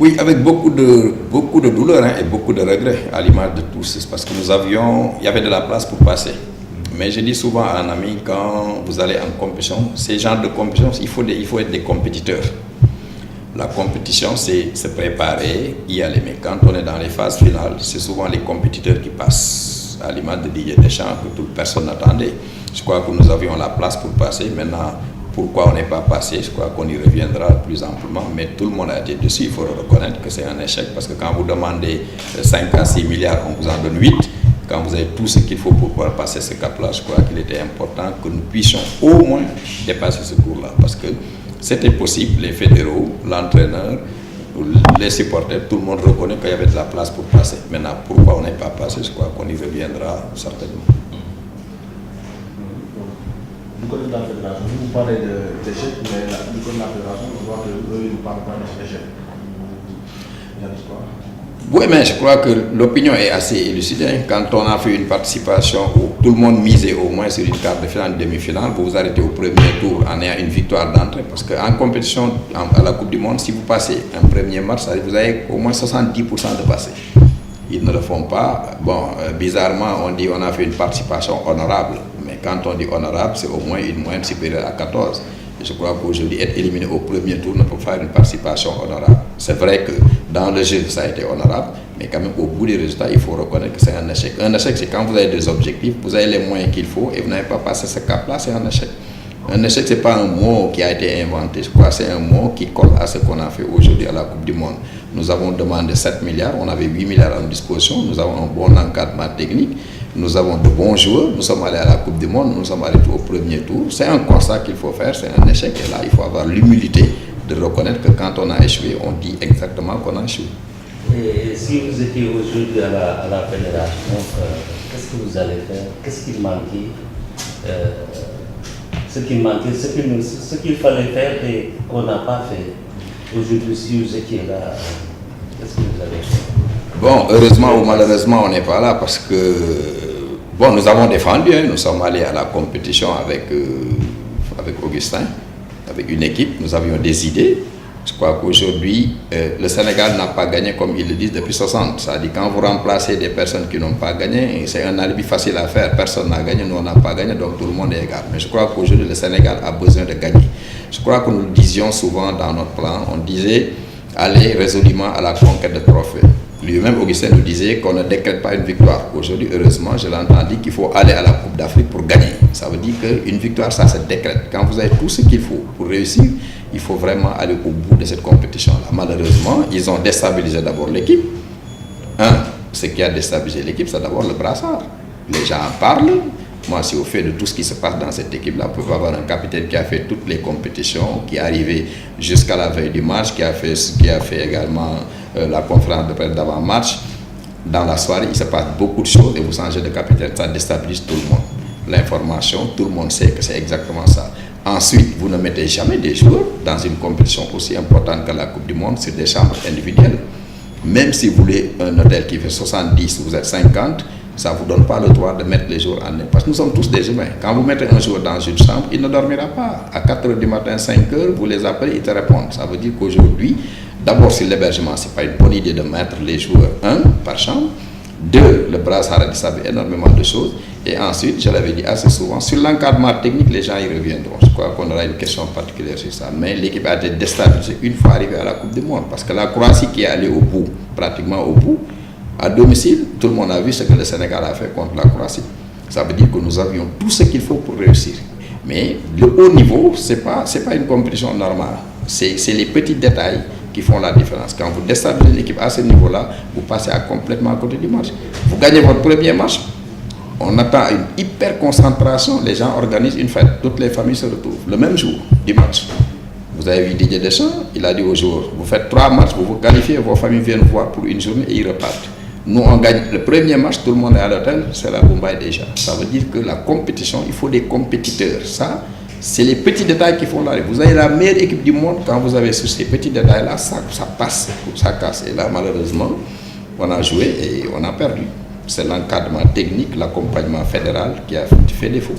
Oui, avec beaucoup de douleur et beaucoup de regrets à l'image de tous, parce que il y avait de la place pour passer. Mais je dis souvent à un ami, quand vous allez en compétition, ces genres de compétition, il faut être des compétiteurs. La compétition, c'est se préparer, y aller. Mais quand on est dans les phases finales, c'est souvent les compétiteurs qui passent, à l'image de Didier Deschamps, que toute personne n'attendait. Je crois que nous avions la place pour passer. Maintenant, pourquoi on n'est pas passé, je crois qu'on y reviendra plus amplement. Mais tout le monde a été dessus, il faut reconnaître que c'est un échec. Parce que quand vous demandez 5 à 6 milliards, on vous en donne 8. Quand vous avez tout ce qu'il faut pour pouvoir passer ce cap-là, je crois qu'il était important que nous puissions au moins dépasser ce cours-là. Parce que c'était possible, les fédéraux, l'entraîneur, les supporters, tout le monde reconnaît qu'il y avait de la place pour passer. Maintenant, pourquoi on n'est pas passé, je crois qu'on y reviendra certainement. Du côté de la fédération, vous parlez d'échec, mais du côté de la fédération, je vois que eux, ils ne parlent pas d'échec. Oui, mais je crois que l'opinion est assez élucidée. Quand on a fait une participation où tout le monde misait au moins sur une quart de finale, une demi-finale, vous vous arrêtez au premier tour en ayant une victoire d'entrée. Parce qu'en compétition à la Coupe du Monde, si vous passez un premier match, vous avez au moins 70% de passé. Ils ne le font pas. Bon, bizarrement, on dit qu'on a fait une participation honorable. Mais quand on dit honorable, c'est au moins une moyenne supérieure à 14. Et je crois qu'aujourd'hui, être éliminé au premier tour ne peut pas faire une participation honorable. C'est vrai que dans le jeu, ça a été honorable, mais quand même, au bout des résultats, il faut reconnaître que c'est un échec. Un échec, c'est quand vous avez des objectifs, vous avez les moyens qu'il faut et vous n'avez pas passé ce cap-là, c'est un échec. Un échec, ce n'est pas un mot qui a été inventé. Je crois que c'est un mot qui colle à ce qu'on a fait aujourd'hui à la Coupe du Monde. Nous avons demandé 7 milliards, on avait 8 milliards en disposition, nous avons un bon encadrement technique, nous avons de bons joueurs, nous sommes allés à la Coupe du Monde, nous sommes allés au premier tour. C'est un constat qu'il faut faire, c'est un échec. Et là, il faut avoir l'humilité de reconnaître que quand on a échoué, on dit exactement qu'on a échoué. Et si vous étiez aujourd'hui à la fédération, qu'est-ce que vous allez faire? Qu'est-ce qui manquait? Ce qu'il fallait faire et qu'on n'a pas fait. Aujourd'hui, si vous étiez là, qu'est-ce que vous allez faire? Bon, heureusement ou malheureusement, on n'est pas là parce que, bon, nous avons défendu, nous sommes allés à la compétition avec Augustin, avec une équipe, nous avions des idées. Je crois qu'aujourd'hui, le Sénégal n'a pas gagné comme ils le disent depuis 60. C'est-à-dire quand vous remplacez des personnes qui n'ont pas gagné, c'est un alibi facile à faire. Personne n'a gagné, nous on n'a pas gagné, donc tout le monde est égal. Mais je crois qu'aujourd'hui, le Sénégal a besoin de gagner. Je crois que nous le disions souvent dans notre plan, on disait aller résolument à la conquête de trophées. Lui-même, Augustin nous disait qu'on ne décrète pas une victoire. Aujourd'hui, heureusement, je l'entends dire qu'il faut aller à la Coupe d'Afrique pour gagner. Ça veut dire qu'une victoire, ça se décrète. Quand vous avez tout ce qu'il faut pour réussir, il faut vraiment aller au bout de cette compétition-là. Malheureusement, ils ont déstabilisé d'abord l'équipe. Ce qui a déstabilisé l'équipe, c'est d'abord le brassard. Les gens en parlent. Moi, si au fait de tout ce qui se passe dans cette équipe-là, vous pouvez avoir un capitaine qui a fait toutes les compétitions, qui est arrivé jusqu'à la veille du match, qui a fait également la conférence de presse d'avant-match. Dans la soirée, il se passe beaucoup de choses et vous changez de capitaine, ça déstabilise tout le monde. L'information, tout le monde sait que c'est exactement ça. Ensuite, vous ne mettez jamais des joueurs dans une compétition aussi importante que la Coupe du Monde sur des chambres individuelles. Même si vous voulez un hôtel qui fait 70, vous êtes 50, ça ne vous donne pas le droit de mettre les joueurs en air. Parce que nous sommes tous des humains. Quand vous mettez un joueur dans une chambre, il ne dormira pas. À 4 h du matin, 5 h, vous les appelez, ils te répondent. Ça veut dire qu'aujourd'hui, d'abord sur l'hébergement, ce n'est pas une bonne idée de mettre les joueurs, par chambre. 2, le brassard a déstabilisé énormément de choses. Et ensuite, je l'avais dit assez souvent, sur l'encadrement technique, les gens y reviendront. Je crois qu'on aura une question particulière sur ça. Mais l'équipe a été déstabilisée une fois arrivée à la Coupe du Monde. Parce que la Croatie qui est allée au bout, pratiquement au bout, à domicile, tout le monde a vu ce que le Sénégal a fait contre la Croatie. Ça veut dire que nous avions tout ce qu'il faut pour réussir. Mais le haut niveau, ce n'est pas une compétition normale. C'est les petits détails qui font la différence. Quand vous déstabilisez l'équipe à ce niveau-là, vous passez complètement à côté du match. Vous gagnez votre premier match, on attend une hyper concentration, les gens organisent une fête, toutes les familles se retrouvent le même jour du match. Vous avez vu Didier Deschamps, il a dit aux joueurs, vous faites 3 matchs, vous vous qualifiez, vos familles viennent vous voir pour une journée et ils repartent. Nous, on gagne le premier match, tout le monde est à l'hôtel, c'est la Boumbaï déjà. Ça veut dire que la compétition, il faut des compétiteurs. Ça, c'est les petits détails qui font l'arrêt. Vous avez la meilleure équipe du monde, quand vous avez sur ces petits détails-là, ça passe, ça casse. Et là, malheureusement, on a joué et on a perdu. C'est l'encadrement technique, l'accompagnement fédéral qui a fait défaut.